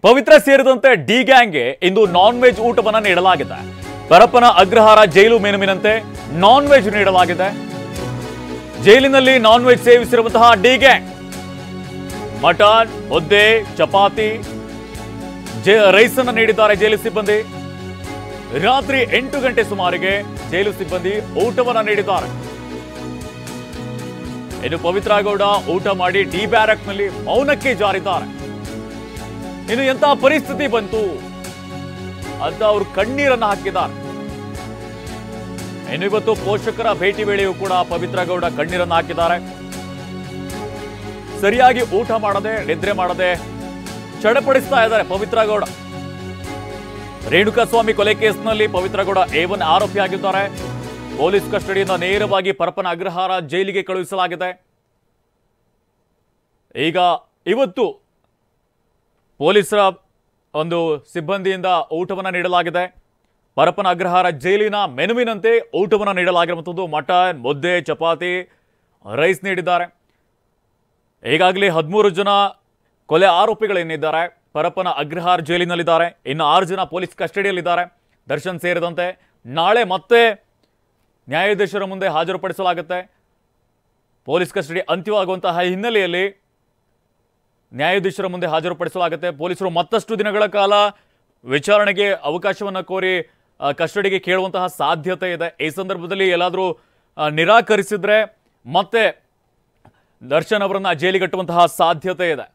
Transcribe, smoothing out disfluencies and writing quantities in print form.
ಪವಿತ್ರ ಸೇರಿದಂತೆ ಡಿ ಗ್ಯಾಂಗ್ಗೆ ಇಂದು ನಾನ್ ವೆಜ್ ಊಟವನ್ನು ನೀಡಲಾಗಿದೆ. ಪರಪ್ಪನ ಅಗ್ರಹಾರ ಜೈಲು ಮೆನುವಿನಂತೆ ನಾನ್ ವೆಜ್ ನೀಡಲಾಗಿದೆ. ಜೈಲಿನಲ್ಲಿ ನಾನ್ ವೆಜ್ ಸೇವಿಸಿರುವಂತಹ ಡಿ ಗ್ಯಾಂಗ್ ಮಟನ್, ಮುದ್ದೆ, ಚಪಾತಿ, ರೈಸ್ ಅನ್ನು ನೀಡಿದ್ದಾರೆ ಜೈಲು ಸಿಬ್ಬಂದಿ. ರಾತ್ರಿ 8 ಗಂಟೆ ಸುಮಾರಿಗೆ ಜೈಲು ಸಿಬ್ಬಂದಿ ಊಟವನ್ನು ನೀಡಿದ್ದಾರೆ. ಇನ್ನು ಪವಿತ್ರ ಗೌಡ ಊಟ ಮಾಡಿ ಡಿ ಬ್ಯಾರಕ್ನಲ್ಲಿ ಮೌನಕ್ಕೆ ಜಾರಿದ್ದಾರೆ. ಇನ್ನು ಎಂತ ಪರಿಸ್ಥಿತಿ ಬಂತು ಅಂತ ಅವರು ಕಣ್ಣೀರನ್ನು ಹಾಕಿದ್ದಾರೆ. ಇನ್ನು ಇವತ್ತು ಪೋಷಕರ ಭೇಟಿ ವೇಳೆಯೂ ಕೂಡ ಪವಿತ್ರ ಗೌಡ ಕಣ್ಣೀರನ್ನು ಹಾಕಿದ್ದಾರೆ. ಸರಿಯಾಗಿ ಊಟ ಮಾಡದೆ, ನಿದ್ರೆ ಮಾಡದೆ ಚಡಪಡಿಸ್ತಾ ಇದ್ದಾರೆ ಪವಿತ್ರ ಗೌಡ. ರೇಣುಕಾಸ್ವಾಮಿ ಕೊಲೆ ಕೇಸ್ನಲ್ಲಿ ಪವಿತ್ರ ಗೌಡ A1 ಆರೋಪಿಯಾಗಿದ್ದಾರೆ. ಪೊಲೀಸ್ ಕಸ್ಟಡಿಯಿಂದ ನೇರವಾಗಿ ಪರಪ್ಪನ ಅಗ್ರಹಾರ ಜೈಲಿಗೆ ಕಳುಹಿಸಲಾಗಿದೆ. ಈಗ ಇವತ್ತು ಪೊಲೀಸರ ಒಂದು ಸಿಬ್ಬಂದಿಯಿಂದ ಊಟವನ್ನು ನೀಡಲಾಗಿದೆ. ಪರಪ್ಪನ ಅಗ್ರಹಾರ ಜೈಲಿನ ಮೆನುವಿನಂತೆ ಊಟವನ್ನು ನೀಡಲಾಗಿರುವಂಥದ್ದು. ಮಟನ್, ಮುದ್ದೆ, ಚಪಾತಿ, ರೈಸ್ ನೀಡಿದ್ದಾರೆ. ಈಗಾಗಲೇ 13 ಜನ ಕೊಲೆ ಆರೋಪಿಗಳೇನಿದ್ದಾರೆ ಪರಪ್ಪನ ಅಗ್ರಹಾರ ಜೈಲಿನಲ್ಲಿದ್ದಾರೆ. ಇನ್ನು 6 ಜನ ಪೊಲೀಸ್ ಕಸ್ಟಡಿಯಲ್ಲಿದ್ದಾರೆ. ದರ್ಶನ್ ಸೇರಿದಂತೆ ನಾಳೆ ಮತ್ತೆ ನ್ಯಾಯಾಧೀಶರ ಮುಂದೆ ಹಾಜರುಪಡಿಸಲಾಗುತ್ತೆ. ಪೊಲೀಸ್ ಕಸ್ಟಡಿ ಅಂತ್ಯವಾಗುವಂತಹ ಹಿನ್ನೆಲೆಯಲ್ಲಿ ನ್ಯಾಯಾಧೀಶರ ಮುಂದೆ ಹಾಜರುಪಡಿಸಲಾಗುತ್ತೆ. ಪೊಲೀಸರು ಮತ್ತಷ್ಟು ದಿನಗಳ ಕಾಲ ವಿಚಾರಣೆಗೆ ಅವಕಾಶವನ್ನು ಕೋರಿ ಕಸ್ಟಡಿಗೆ ಕೇಳುವಂತಹ ಸಾಧ್ಯತೆ ಇದೆ. ಈ ಸಂದರ್ಭದಲ್ಲಿ ಎಲ್ಲಾದರೂ ನಿರಾಕರಿಸಿದ್ರೆ ಮತ್ತೆ ದರ್ಶನ್ ಅವರನ್ನ ಜೈಲಿಗಟ್ಟುವಂತಹ ಸಾಧ್ಯತೆ ಇದೆ.